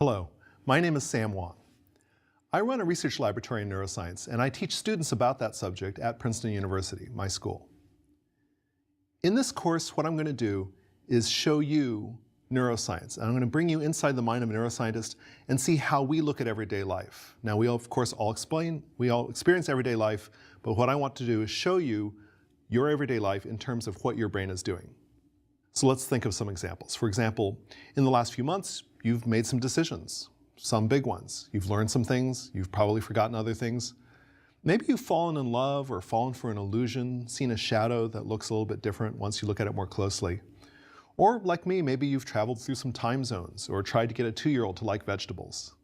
Hello, my name is Sam Wong. I run a research laboratory in neuroscience, and I teach students about that subject at Princeton University, my school. In this course, what I'm going to do is show you neuroscience. And I'm going to bring you inside the mind of a neuroscientist and see how we look at everyday life. Now, we of course all experience everyday life, but what I want to do is show you your everyday life in terms of what your brain is doing. So let's think of some examples. For example, in the last few months, you've made some decisions, some big ones. You've learned some things, you've probably forgotten other things. Maybe you've fallen in love or fallen for an illusion, seen a shadow that looks a little bit different once you look at it more closely. Or like me, maybe you've traveled through some time zones or tried to get a 2-year-old to like vegetables.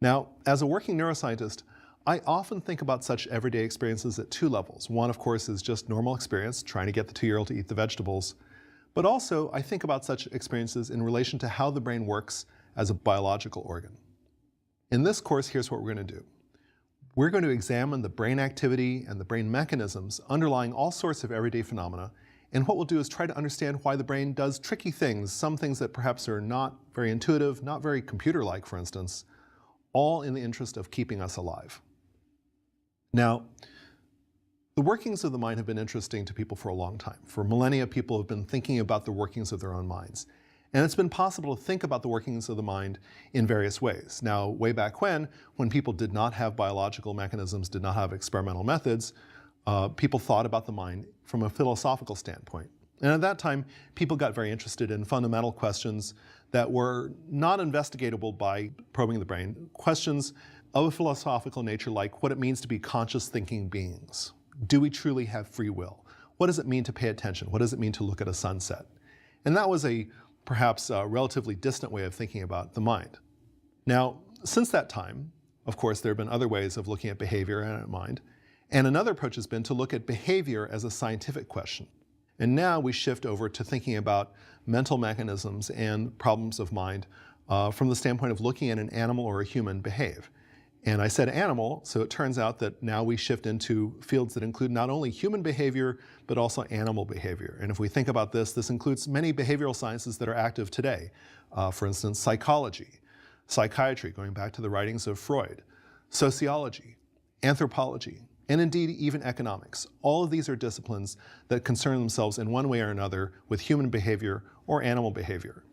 Now, as a working neuroscientist, I often think about such everyday experiences at 2 levels. One, of course, is just normal experience, trying to get the 2-year-old to eat the vegetables. But also, I think about such experiences in relation to how the brain works as a biological organ. In this course, here's what we're going to do. We're going to examine the brain activity and the brain mechanisms underlying all sorts of everyday phenomena. And what we'll do is try to understand why the brain does tricky things, some things that perhaps are not very intuitive, not very computer-like, for instance, all in the interest of keeping us alive. Now, the workings of the mind have been interesting to people for a long time. For millennia, people have been thinking about the workings of their own minds. And it's been possible to think about the workings of the mind in various ways. Now, way back when people did not have biological mechanisms, did not have experimental methods, people thought about the mind from a philosophical standpoint. And at that time, people got very interested in fundamental questions that were not investigatable by probing the brain, questions of a philosophical nature like what it means to be conscious thinking beings. Do we truly have free will? What does it mean to pay attention? What does it mean to look at a sunset? And that was perhaps a relatively distant way of thinking about the mind. Now, since that time, of course, there have been other ways of looking at behavior and at mind. And another approach has been to look at behavior as a scientific question. And now we shift over to thinking about mental mechanisms and problems of mind from the standpoint of looking at an animal or a human behave. And I said animal, so it turns out that now we shift into fields that include not only human behavior, but also animal behavior. And if we think about this, this includes many behavioral sciences that are active today. For instance, psychology, psychiatry, going back to the writings of Freud, sociology, anthropology, and indeed even economics. All of these are disciplines that concern themselves in one way or another with human behavior or animal behavior.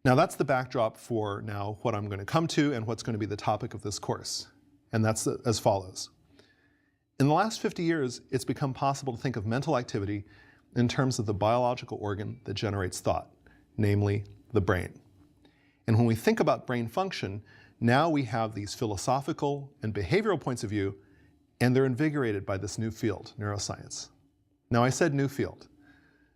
Now that's the backdrop for now what I'm going to come to and what's going to be the topic of this course. And that's as follows. In the last 50 years, it's become possible to think of mental activity in terms of the biological organ that generates thought, namely the brain. And when we think about brain function, now we have these philosophical and behavioral points of view, and they're invigorated by this new field, neuroscience. Now I said new field.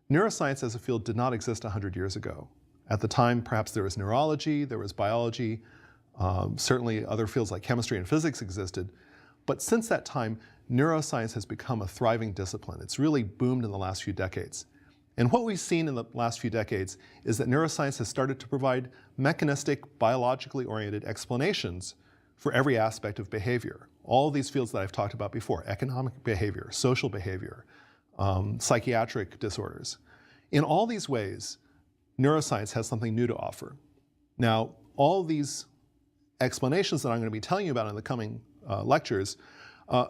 Neuroscience as a field did not exist 100 years ago. At the time, perhaps there was neurology, there was biology, certainly other fields like chemistry and physics existed. But since that time, neuroscience has become a thriving discipline. It's really boomed in the last few decades. And what we've seen in the last few decades is that neuroscience has started to provide mechanistic, biologically oriented explanations for every aspect of behavior. All of these fields that I've talked about before, economic behavior, social behavior, psychiatric disorders. In all these ways, neuroscience has something new to offer. Now, all these explanations that I'm going to be telling you about in the coming lectures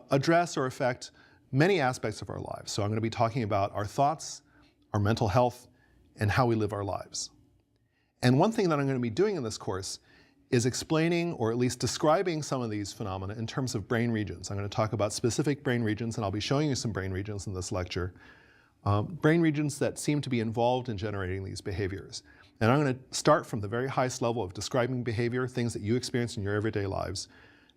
address or affect many aspects of our lives. So I'm going to be talking about our thoughts, our mental health, and how we live our lives. And one thing that I'm going to be doing in this course is explaining or at least describing some of these phenomena in terms of brain regions. I'm going to talk about specific brain regions, and I'll be showing you some brain regions in this lecture. Brain regions that seem to be involved in generating these behaviors. And I'm going to start from the very highest level of describing behavior, things that you experience in your everyday lives.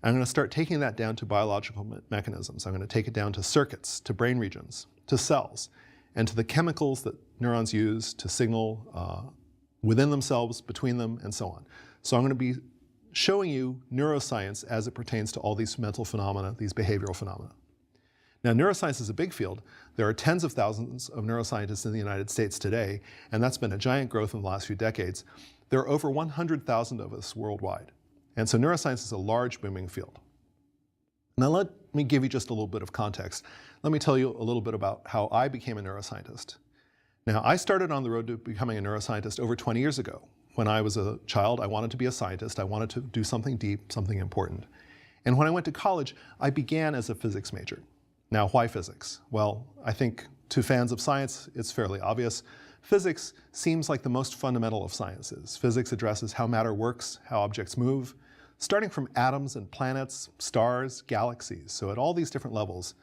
I'm going to start taking that down to biological mechanisms. I'm going to take it down to circuits, to brain regions, to cells, and to the chemicals that neurons use to signal within themselves, between them, and so on. So I'm going to be showing you neuroscience as it pertains to all these mental phenomena, these behavioral phenomena. Now, neuroscience is a big field. There are tens of thousands of neuroscientists in the United States today, and that's been a giant growth in the last few decades. There are over 100,000 of us worldwide. And so neuroscience is a large, booming field. Now let me give you just a little bit of context. Let me tell you a little bit about how I became a neuroscientist. Now, I started on the road to becoming a neuroscientist over 20 years ago When I was a child, I wanted to be a scientist. I wanted to do something deep, something important. And when I went to college, I began as a physics major. Now, why physics? Well, I think to fans of science, it's fairly obvious. Physics seems like the most fundamental of sciences. Physics addresses how matter works, how objects move, starting from atoms and planets, stars, galaxies. So at all these different levels,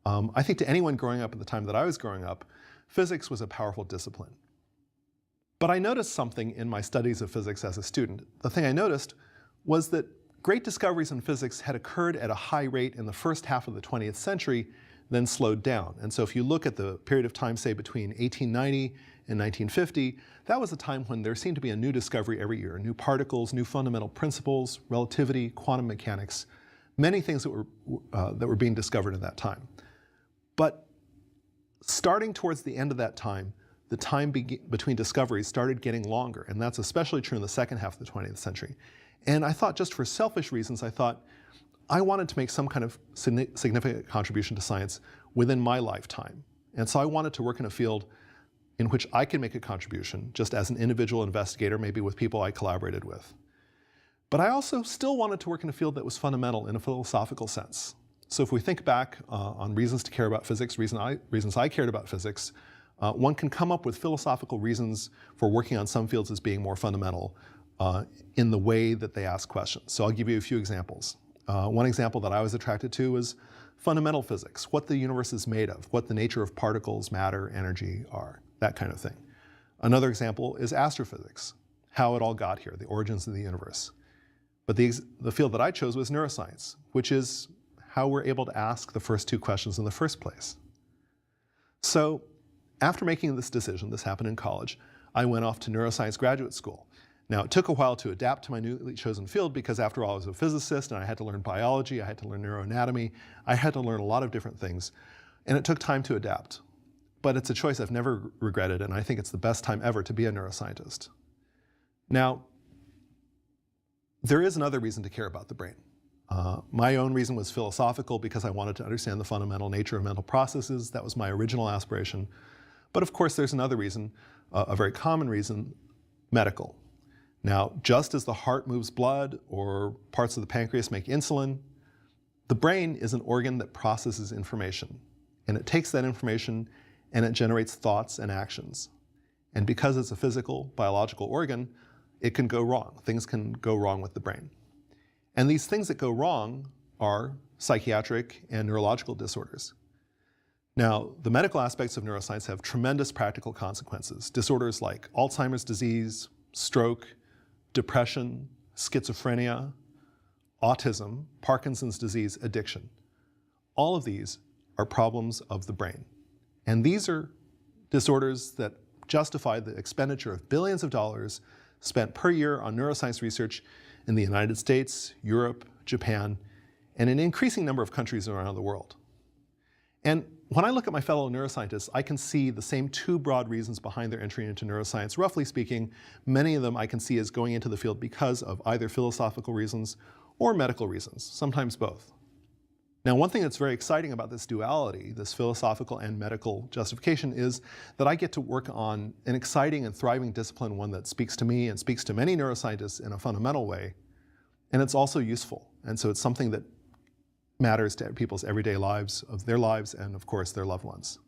I think to anyone growing up at the time that I was growing up, physics was a powerful discipline. But I noticed something in my studies of physics as a student. The thing I noticed was that great discoveries in physics had occurred at a high rate in the first half of the 20th century, then slowed down. And so if you look at the period of time, say between 1890 and 1950, that was a time when there seemed to be a new discovery every year, new particles, new fundamental principles, relativity, quantum mechanics, many things that were being discovered at that time. But starting towards the end of that time, the time between discoveries started getting longer, and that's especially true in the second half of the 20th century. And I thought, just for selfish reasons, I thought I wanted to make some kind of significant contribution to science within my lifetime. And so I wanted to work in a field in which I could make a contribution, just as an individual investigator, maybe with people I collaborated with. But I also still wanted to work in a field that was fundamental in a philosophical sense. So if we think back on reasons to care about physics, reasons I cared about physics, one can come up with philosophical reasons for working on some fields as being more fundamental in the way that they ask questions. So I'll give you a few examples. One example that I was attracted to was fundamental physics, what the universe is made of, what the nature of particles, matter, energy are, that kind of thing. Another example is astrophysics, how it all got here, the origins of the universe. But the field that I chose was neuroscience, which is how we're able to ask the first two questions in the first place. So after making this decision, this happened in college, I went off to neuroscience graduate school. Now, it took a while to adapt to my newly chosen field because, after all, I was a physicist and I had to learn biology, I had to learn neuroanatomy, I had to learn a lot of different things, and it took time to adapt. But it's a choice I've never regretted, and I think it's the best time ever to be a neuroscientist. Now, there is another reason to care about the brain. My own reason was philosophical because I wanted to understand the fundamental nature of mental processes. That was my original aspiration. But of course, there's another reason, a very common reason, medical. Now, just as the heart moves blood or parts of the pancreas make insulin, the brain is an organ that processes information. And it takes that information and it generates thoughts and actions. And because it's a physical, biological organ, it can go wrong. Things can go wrong with the brain. And these things that go wrong are psychiatric and neurological disorders. Now, the medical aspects of neuroscience have tremendous practical consequences. Disorders like Alzheimer's disease, stroke, depression, schizophrenia, autism, Parkinson's disease, addiction. All of these are problems of the brain. And these are disorders that justify the expenditure of billions of dollars spent per year on neuroscience research in the United States, Europe, Japan, and an increasing number of countries around the world. And when I look at my fellow neuroscientists, I can see the same two broad reasons behind their entry into neuroscience. Roughly speaking, many of them I can see as going into the field because of either philosophical reasons or medical reasons, sometimes both. Now, one thing that's very exciting about this duality, this philosophical and medical justification, is that I get to work on an exciting and thriving discipline, one that speaks to me and speaks to many neuroscientists in a fundamental way, and it's also useful. And so it's something that matters to people's everyday lives, of their lives, and of course their loved ones.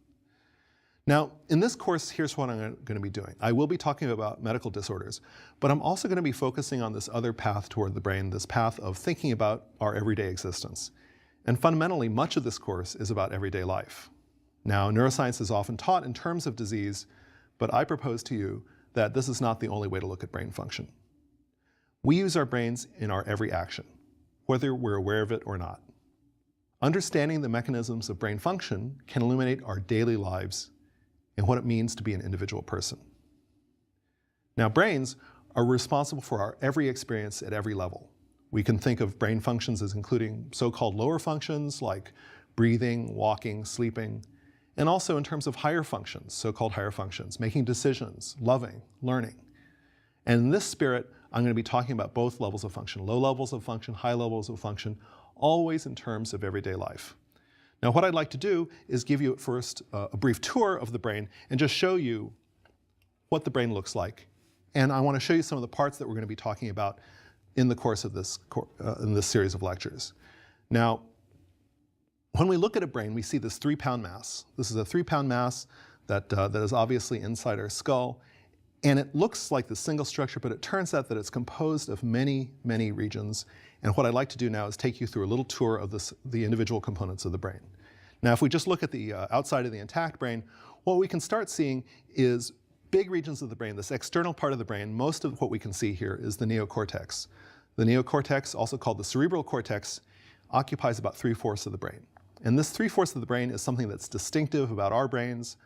Now, in this course, here's what I'm going to be doing. I will be talking about medical disorders, but I'm also going to be focusing on this other path toward the brain, this path of thinking about our everyday existence. And fundamentally, much of this course is about everyday life. Now, neuroscience is often taught in terms of disease, but I propose to you that this is not the only way to look at brain function. We use our brains in our every action, whether we're aware of it or not. Understanding the mechanisms of brain function can illuminate our daily lives and what it means to be an individual person. Now, brains are responsible for our every experience at every level. We can think of brain functions as including so-called lower functions like breathing, walking, sleeping, and also in terms of higher functions, so-called higher functions, making decisions, loving, learning. And in this spirit, I'm going to be talking about both levels of function, low levels of function, high levels of function, always in terms of everyday life. Now, what I'd like to do is give you at first a brief tour of the brain and just show you what the brain looks like And I want to show you some of the parts that we're going to be talking about in the course of this series of lectures. Now, when we look at a brain, we see this 3-pound mass. This is a 3-pound mass that is obviously inside our skull. And it looks like the single structure, but it turns out that it's composed of many, many regions. And what I'd like to do now is take you through a little tour of the individual components of the brain. Now, if we just look at the outside of the intact brain, what we can start seeing is big regions of the brain, this external part of the brain. Most of what we can see here is the neocortex. The neocortex, also called the cerebral cortex, occupies about 3/4 of the brain. And this 3/4 of the brain is something that's distinctive about our brains.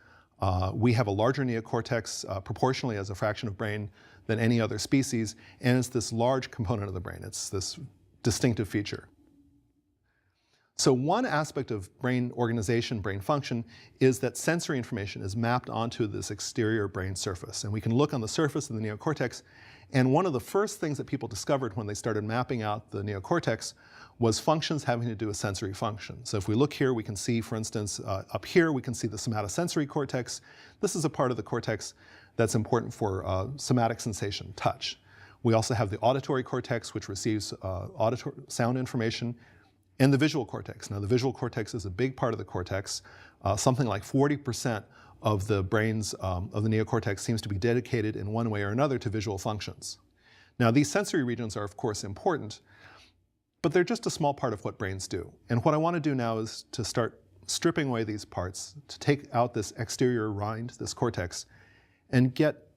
We have a larger neocortex proportionally as a fraction of brain than any other species, and it's this large component of the brain. It's this distinctive feature. So one aspect of brain organization, brain function, is that sensory information is mapped onto this exterior brain surface. And we can look on the surface of the neocortex, and one of the first things that people discovered when they started mapping out the neocortex was functions having to do with sensory function. So if we look here, we can see, for instance, up here, we can see the somatosensory cortex. This is a part of the cortex that's important for somatic sensation, touch. We also have the auditory cortex, which receives sound information, and the visual cortex. Now, the visual cortex is a big part of the cortex. Something like 40% of the brains of the neocortex seems to be dedicated in one way or another to visual functions. Now, these sensory regions are, of course, important, but they're just a small part of what brains do. And what I want to do now is to start stripping away these parts, to take out this exterior rind, this cortex, and get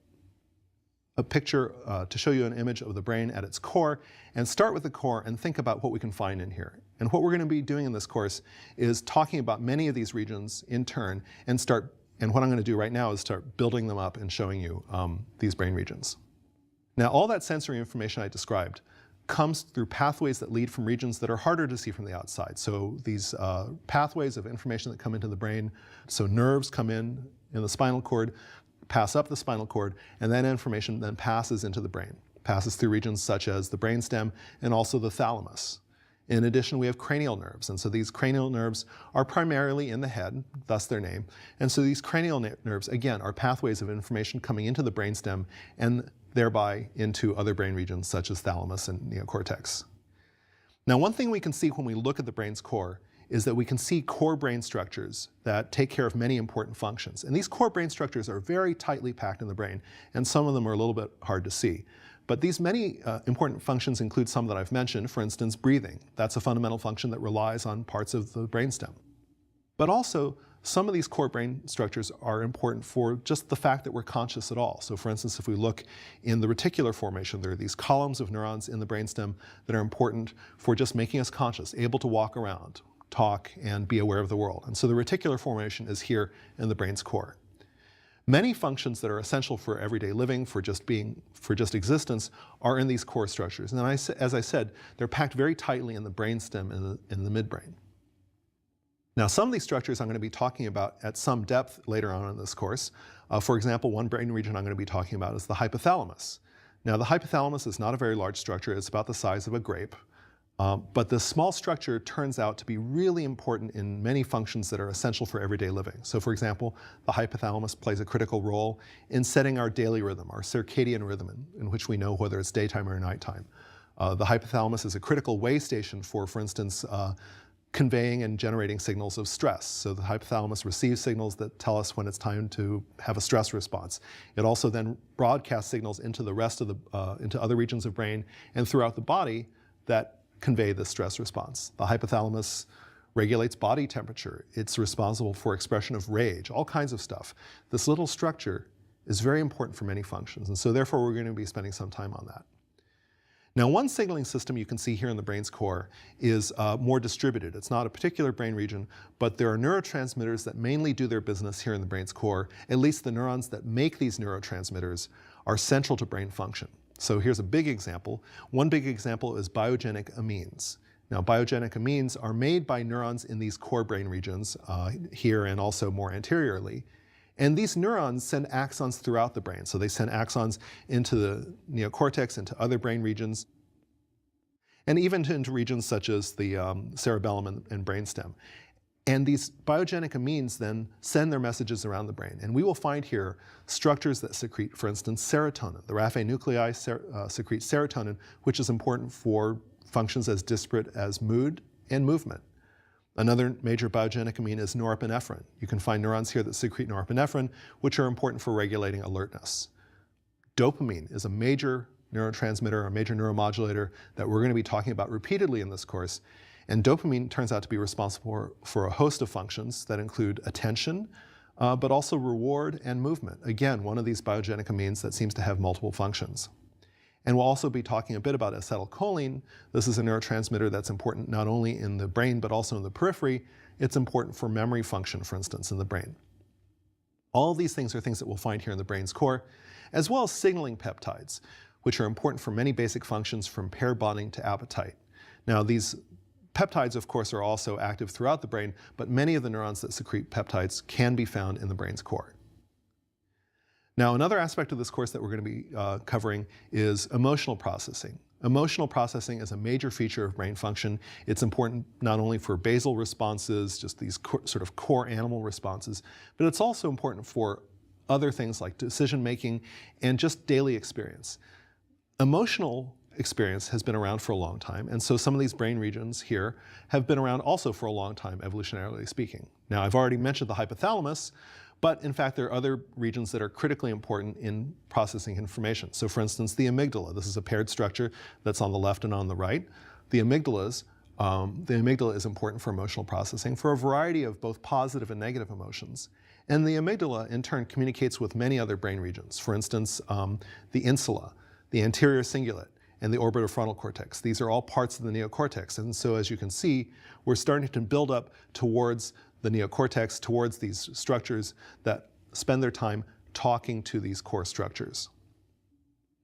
a picture to show you an image of the brain at its core, and start with the core and think about what we can find in here. And what we're going to be doing in this course is talking about many of these regions in turn, and what I'm going to do right now is start building them up and showing you these brain regions. Now, all that sensory information I described comes through pathways that lead from regions that are harder to see from the outside. So these pathways of information that come into the brain, so nerves come in the spinal cord, pass up the spinal cord, and that information then passes into the brain, passes through regions such as the brainstem and also the thalamus. In addition, we have cranial nerves, and so these cranial nerves are primarily in the head, thus their name. And so these cranial nerves, again, are pathways of information coming into the brainstem and thereby into other brain regions such as thalamus and neocortex. Now, one thing we can see when we look at the brain's core is that we can see core brain structures that take care of many important functions. And these core brain structures are very tightly packed in the brain, and some of them are a little bit hard to see. But these many important functions include some that I've mentioned. For instance, breathing. That's a fundamental function that relies on parts of the brainstem. But also, some of these core brain structures are important for just the fact that we're conscious at all. So for instance, if we look in the reticular formation, there are these columns of neurons in the brainstem that are important for just making us conscious, able to walk around, talk, and be aware of the world. And so the reticular formation is here in the brain's core. Many functions that are essential for everyday living, for just existence, are in these core structures. And as I said, they're packed very tightly in the brainstem and in the midbrain. Now, some of these structures I'm going to be talking about at some depth later on in this course. For example, one brain region I'm going to be talking about is the hypothalamus. Now, the hypothalamus is not a very large structure. It's about the size of a grape. But this small structure turns out to be really important in many functions that are essential for everyday living. So for example, the hypothalamus plays a critical role in setting our daily rhythm, our circadian rhythm, in which we know whether it's daytime or nighttime. The hypothalamus is a critical way station for instance, conveying and generating signals of stress. So the hypothalamus receives signals that tell us when it's time to have a stress response. It also then broadcasts signals into the rest of into other regions of brain and throughout the body that convey the stress response. The hypothalamus regulates body temperature. It's responsible for expression of rage, all kinds of stuff. This little structure is very important for many functions, and so therefore we're going to be spending some time on that. Now, one signaling system you can see here in the brain's core is more distributed. It's not a particular brain region, but there are neurotransmitters that mainly do their business here in the brain's core. At least the neurons that make these neurotransmitters are central to brain function. So here's a big example. One big example is biogenic amines. Now, biogenic amines are made by neurons in these core brain regions here and also more anteriorly. And these neurons send axons throughout the brain. So they send axons into the neocortex, into other brain regions, and even into regions such as the cerebellum and brainstem. And these biogenic amines then send their messages around the brain. And we will find here structures that secrete, for instance, serotonin. The Raphe nuclei secrete serotonin, which is important for functions as disparate as mood and movement. Another major biogenic amine is norepinephrine. You can find neurons here that secrete norepinephrine, which are important for regulating alertness. Dopamine is a major neurotransmitter, a major neuromodulator that we're going to be talking about repeatedly in this course. And dopamine turns out to be responsible for a host of functions that include attention, but also reward and movement. Again, one of these biogenic amines that seems to have multiple functions. And we'll also be talking a bit about acetylcholine. This is a neurotransmitter that's important not only in the brain, but also in the periphery. It's important for memory function, for instance, in the brain. All of these things are things that we'll find here in the brain's core, as well as signaling peptides, which are important for many basic functions from pair bonding to appetite. Now, these peptides, of course, are also active throughout the brain, but many of the neurons that secrete peptides can be found in the brain's core. Now, another aspect of this course that we're going to be covering is emotional processing. Emotional processing is a major feature of brain function. It's important not only for basal responses, just these sort of core animal responses, but it's also important for other things like decision making and just daily experience. Emotional experience has been around for a long time, and so some of these brain regions here have been around also for a long time, evolutionarily speaking. Now, I've already mentioned the hypothalamus, but in fact there are other regions that are critically important in processing information. So for instance, the amygdala. This is a paired structure that's on the left and on the right. The amygdala is important for emotional processing for a variety of both positive and negative emotions. And the amygdala in turn communicates with many other brain regions. For instance, the insula, the anterior cingulate, and the orbitofrontal cortex. These are all parts of the neocortex. And so as you can see, we're starting to build up towards the neocortex, towards these structures that spend their time talking to these core structures.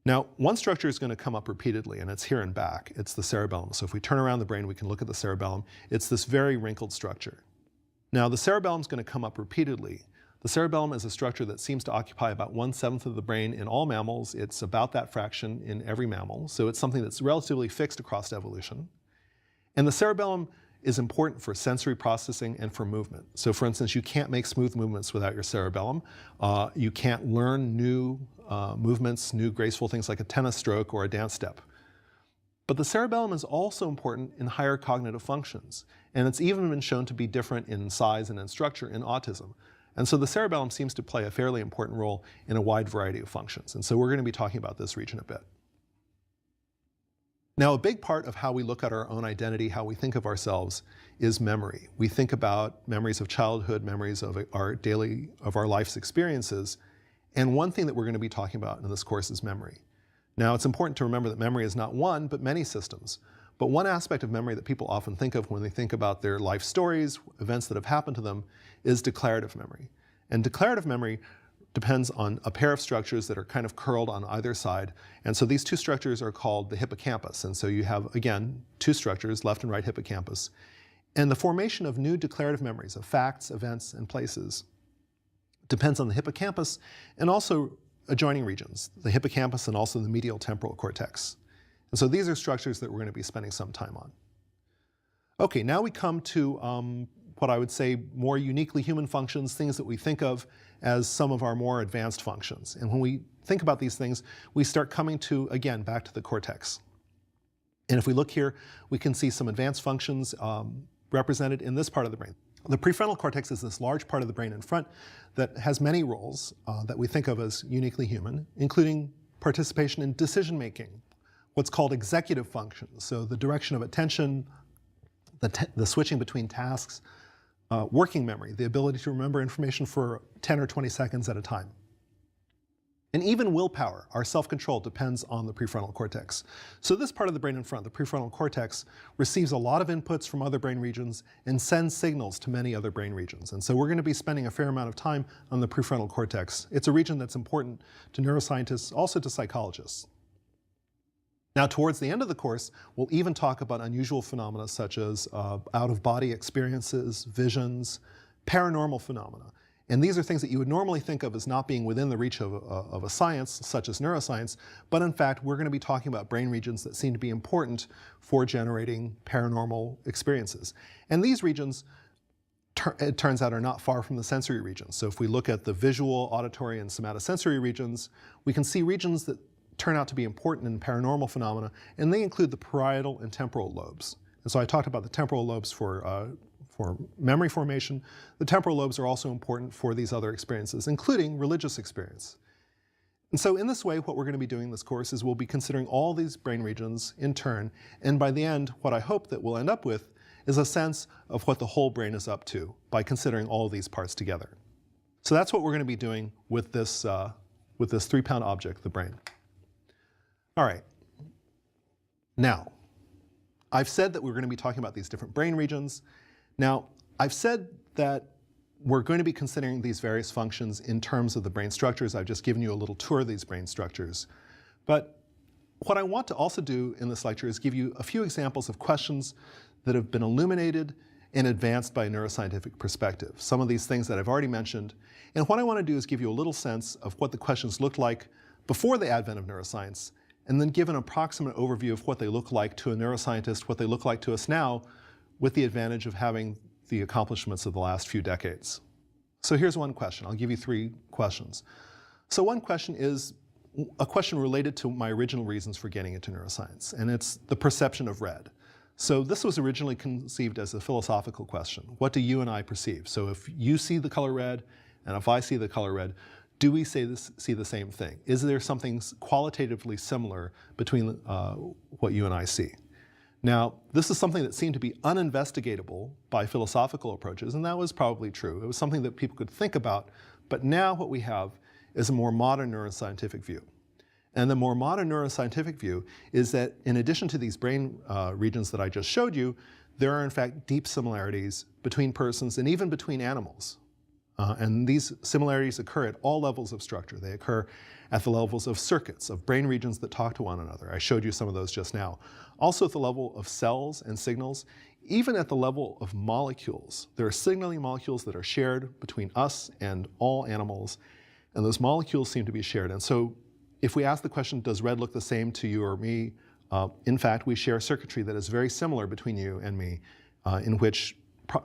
Now, one structure is going to come up repeatedly, and it's here and back. It's the cerebellum. So if we turn around the brain, we can look at the cerebellum. It's this very wrinkled structure. Now, the cerebellum is going to come up repeatedly. The cerebellum is a structure that seems to occupy about 1/7 of the brain in all mammals. It's about that fraction in every mammal. So it's something that's relatively fixed across evolution. And the cerebellum is important for sensory processing and for movement. So for instance, you can't make smooth movements without your cerebellum. You can't learn new movements, new graceful things like a tennis stroke or a dance step. But the cerebellum is also important in higher cognitive functions. And it's even been shown to be different in size and in structure in autism. And so the cerebellum seems to play a fairly important role in a wide variety of functions. And so we're going to be talking about this region a bit. Now, a big part of how we look at our own identity, how we think of ourselves, is memory. We think about memories of childhood, memories of our life's experiences. And one thing that we're going to be talking about in this course is memory. Now, it's important to remember that memory is not one, but many systems. But one aspect of memory that people often think of when they think about their life stories, events that have happened to them, is declarative memory. And declarative memory depends on a pair of structures that are kind of curled on either side. And so these two structures are called the hippocampus. And so you have, again, two structures, left and right hippocampus. And the formation of new declarative memories of facts, events, and places depends on the hippocampus and also adjoining regions, the hippocampus and also the medial temporal cortex. And so these are structures that we're going to be spending some time on. Okay, now we come to what I would say more uniquely human functions, things that we think of as some of our more advanced functions. And when we think about these things, we start coming to, again, back to the cortex. And if we look here, we can see some advanced functions represented in this part of the brain. The prefrontal cortex is this large part of the brain in front that has many roles that we think of as uniquely human, including participation in decision making, what's called executive functions, so the direction of attention, the switching between tasks, working memory, the ability to remember information for 10 or 20 seconds at a time. And even willpower, our self-control, depends on the prefrontal cortex. So this part of the brain in front, the prefrontal cortex, receives a lot of inputs from other brain regions and sends signals to many other brain regions. And so we're going to be spending a fair amount of time on the prefrontal cortex. It's a region that's important to neuroscientists, also to psychologists. Now, towards the end of the course, we'll even talk about unusual phenomena such as out-of-body experiences, visions, paranormal phenomena. And these are things that you would normally think of as not being within the reach of a science, such as neuroscience, but in fact, we're going to be talking about brain regions that seem to be important for generating paranormal experiences. And these regions it turns out, are not far from the sensory regions. So if we look at the visual, auditory, and somatosensory regions, we can see regions that turn out to be important in paranormal phenomena, and they include the parietal and temporal lobes. And so I talked about the temporal lobes for memory formation. The temporal lobes are also important for these other experiences, including religious experience. And so in this way, what we're going to be doing in this course is we'll be considering all these brain regions in turn, and by the end, what I hope that we'll end up with is a sense of what the whole brain is up to by considering all of these parts together. So that's what we're going to be doing with this 3-pound object, the brain. All right. Now, I've said that we're going to be talking about these different brain regions. Now, I've said that we're going to be considering these various functions in terms of the brain structures. I've just given you a little tour of these brain structures. But what I want to also do in this lecture is give you a few examples of questions that have been illuminated and advanced by a neuroscientific perspective. Some of these things that I've already mentioned. And what I want to do is give you a little sense of what the questions looked like before the advent of neuroscience, and then give an approximate overview of what they look like to a neuroscientist, what they look like to us now, with the advantage of having the accomplishments of the last few decades. So here's one question. I'll give you 3 questions. So one question is a question related to my original reasons for getting into neuroscience, and it's the perception of red. So this was originally conceived as a philosophical question. What do you and I perceive? So if you see the color red, and if I see the color red, do we see the same thing? Is there something qualitatively similar between what you and I see? Now, this is something that seemed to be uninvestigatable by philosophical approaches, and that was probably true. It was something that people could think about, but now what we have is a more modern neuroscientific view. And the more modern neuroscientific view is that in addition to these brain regions that I just showed you, there are in fact deep similarities between persons and even between animals. And these similarities occur at all levels of structure. They occur at the levels of circuits, of brain regions that talk to one another. I showed you some of those just now. Also at the level of cells and signals, even at the level of molecules. There are signaling molecules that are shared between us and all animals, and those molecules seem to be shared. And so if we ask the question, does red look the same to you or me? In fact, we share circuitry that is very similar between you and me, in which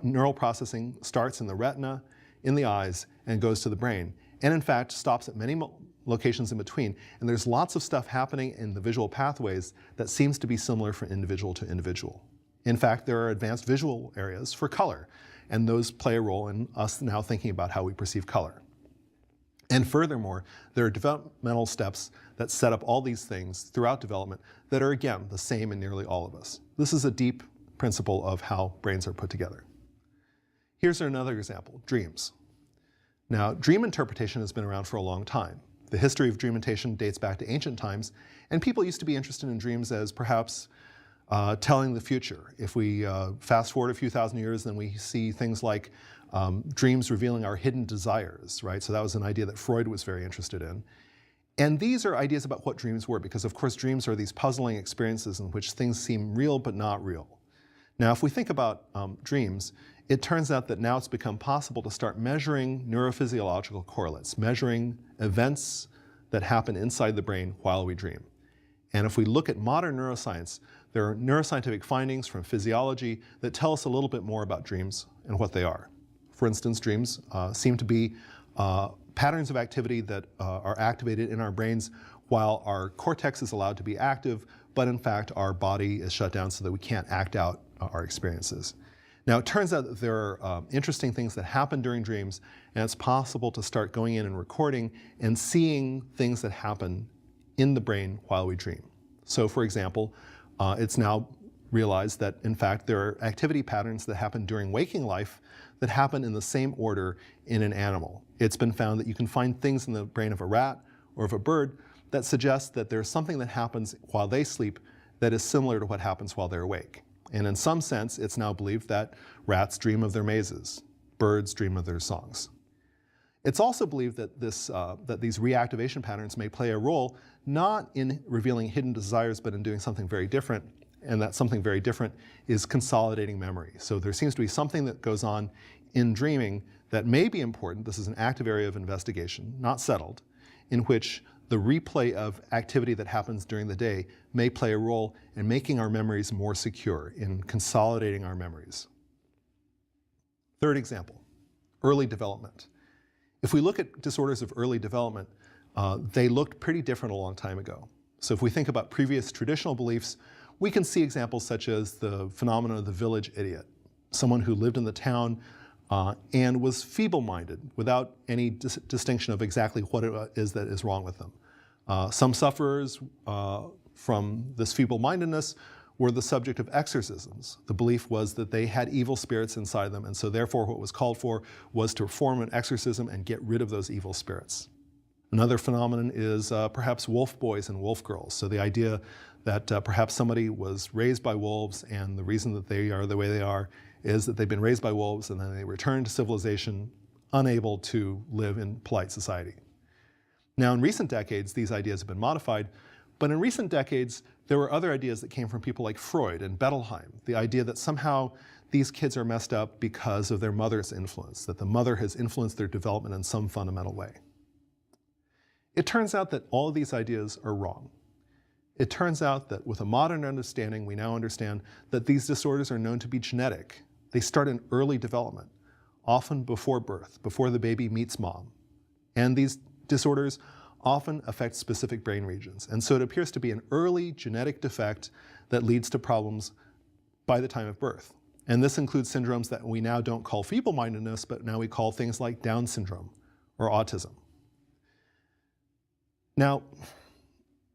neural processing starts in the retina, in the eyes, and goes to the brain, and in fact stops at many locations in between. And there's lots of stuff happening in the visual pathways that seems to be similar from individual to individual. In fact, there are advanced visual areas for color, and those play a role in us now thinking about how we perceive color. And furthermore, there are developmental steps that set up all these things throughout development that are, again, the same in nearly all of us. This is a deep principle of how brains are put together. Here's another example, dreams. Now, dream interpretation has been around for a long time. The history of dream interpretation dates back to ancient times, and people used to be interested in dreams as perhaps telling the future. If we fast forward a few thousand years, then we see things like dreams revealing our hidden desires, right? So that was an idea that Freud was very interested in. And these are ideas about what dreams were, because of course dreams are these puzzling experiences in which things seem real but not real. Now, if we think about dreams, it turns out that now it's become possible to start measuring neurophysiological correlates, measuring events that happen inside the brain while we dream. And if we look at modern neuroscience, there are neuroscientific findings from physiology that tell us a little bit more about dreams and what they are. For instance, dreams seem to be patterns of activity that are activated in our brains while our cortex is allowed to be active, but in fact our body is shut down so that we can't act out our experiences. Now, it turns out that there are interesting things that happen during dreams, and it's possible to start going in and recording and seeing things that happen in the brain while we dream. So, for example, it's now realized that, in fact, there are activity patterns that happen during waking life that happen in the same order in an animal. It's been found that you can find things in the brain of a rat or of a bird that suggest that there's something that happens while they sleep that is similar to what happens while they're awake. And in some sense, it's now believed that rats dream of their mazes, birds dream of their songs. It's also believed that these reactivation patterns may play a role not in revealing hidden desires, but in doing something very different, and that something very different is consolidating memory. So there seems to be something that goes on in dreaming that may be important. This is an active area of investigation, not settled, in which the replay of activity that happens during the day may play a role in making our memories more secure, in consolidating our memories. Third example, early development. If we look at disorders of early development, they looked pretty different a long time ago. So if we think about previous traditional beliefs, we can see examples such as the phenomenon of the village idiot, someone who lived in the town and was feeble-minded without any distinction of exactly what it is that is wrong with them. Some sufferers from this feeble-mindedness were the subject of exorcisms. The belief was that they had evil spirits inside them, and so therefore what was called for was to perform an exorcism and get rid of those evil spirits. Another phenomenon is perhaps wolf boys and wolf girls. So the idea that perhaps somebody was raised by wolves, and the reason that they are the way they are is that they've been raised by wolves and then they return to civilization unable to live in polite society. Now in recent decades, these ideas have been modified, but in recent decades, there were other ideas that came from people like Freud and Bettelheim. The idea that somehow these kids are messed up because of their mother's influence, that the mother has influenced their development in some fundamental way. It turns out that all of these ideas are wrong. It turns out that with a modern understanding, we now understand that these disorders are known to be genetic. They start in early development, often before birth, before the baby meets mom. And these disorders often affect specific brain regions. And so it appears to be an early genetic defect that leads to problems by the time of birth. And this includes syndromes that we now don't call feeble-mindedness, but now we call things like Down syndrome or autism. Now,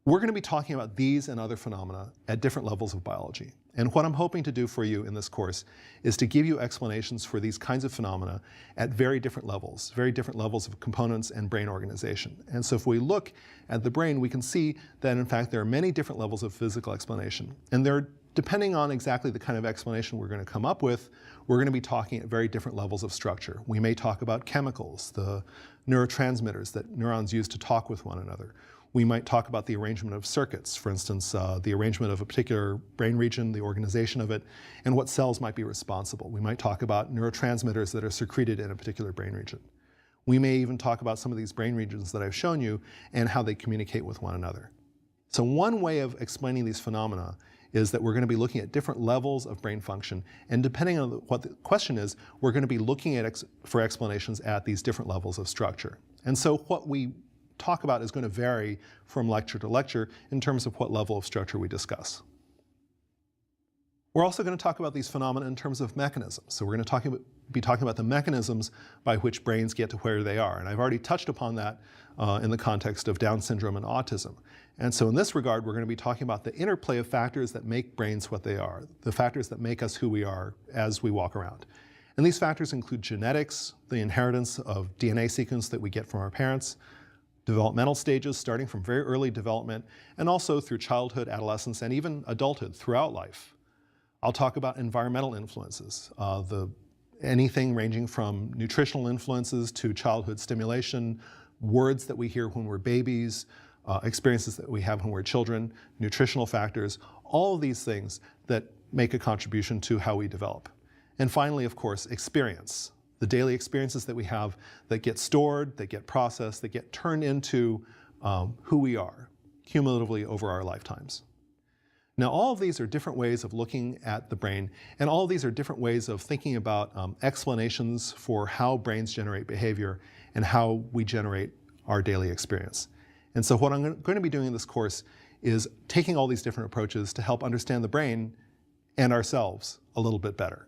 we're going to be talking about these and other phenomena at different levels of biology. And what I'm hoping to do for you in this course is to give you explanations for these kinds of phenomena at very different levels of components and brain organization. And so if we look at the brain, we can see that in fact there are many different levels of physical explanation. And they're, depending on exactly the kind of explanation we're going to come up with, we're going to be talking at very different levels of structure. We may talk about chemicals, the neurotransmitters that neurons use to talk with one another. We might talk about the arrangement of circuits, for instance, the arrangement of a particular brain region, the organization of it, and what cells might be responsible. We might talk about neurotransmitters that are secreted in a particular brain region. We may even talk about some of these brain regions that I've shown you and how they communicate with one another. So one way of explaining these phenomena is that we're going to be looking at different levels of brain function, and depending on what the question is, we're going to be looking at for explanations at these different levels of structure. And so what we talk about is going to vary from lecture to lecture in terms of what level of structure we discuss. We're also going to talk about these phenomena in terms of mechanisms. So we're going to be talking about the mechanisms by which brains get to where they are. And I've already touched upon that in the context of Down syndrome and autism. And so in this regard, we're going to be talking about the interplay of factors that make brains what they are, the factors that make us who we are as we walk around. And these factors include genetics, the inheritance of DNA sequence that we get from our parents, developmental stages starting from very early development, and also through childhood, adolescence, and even adulthood throughout life. I'll talk about environmental influences, anything ranging from nutritional influences to childhood stimulation, words that we hear when we're babies, experiences that we have when we're children, nutritional factors, all of these things that make a contribution to how we develop. And finally, of course, experience. The daily experiences that we have that get stored, that get processed, that get turned into who we are cumulatively over our lifetimes. Now, all of these are different ways of looking at the brain, and all of these are different ways of thinking about explanations for how brains generate behavior and how we generate our daily experience. And so what I'm going to be doing in this course is taking all these different approaches to help understand the brain and ourselves a little bit better.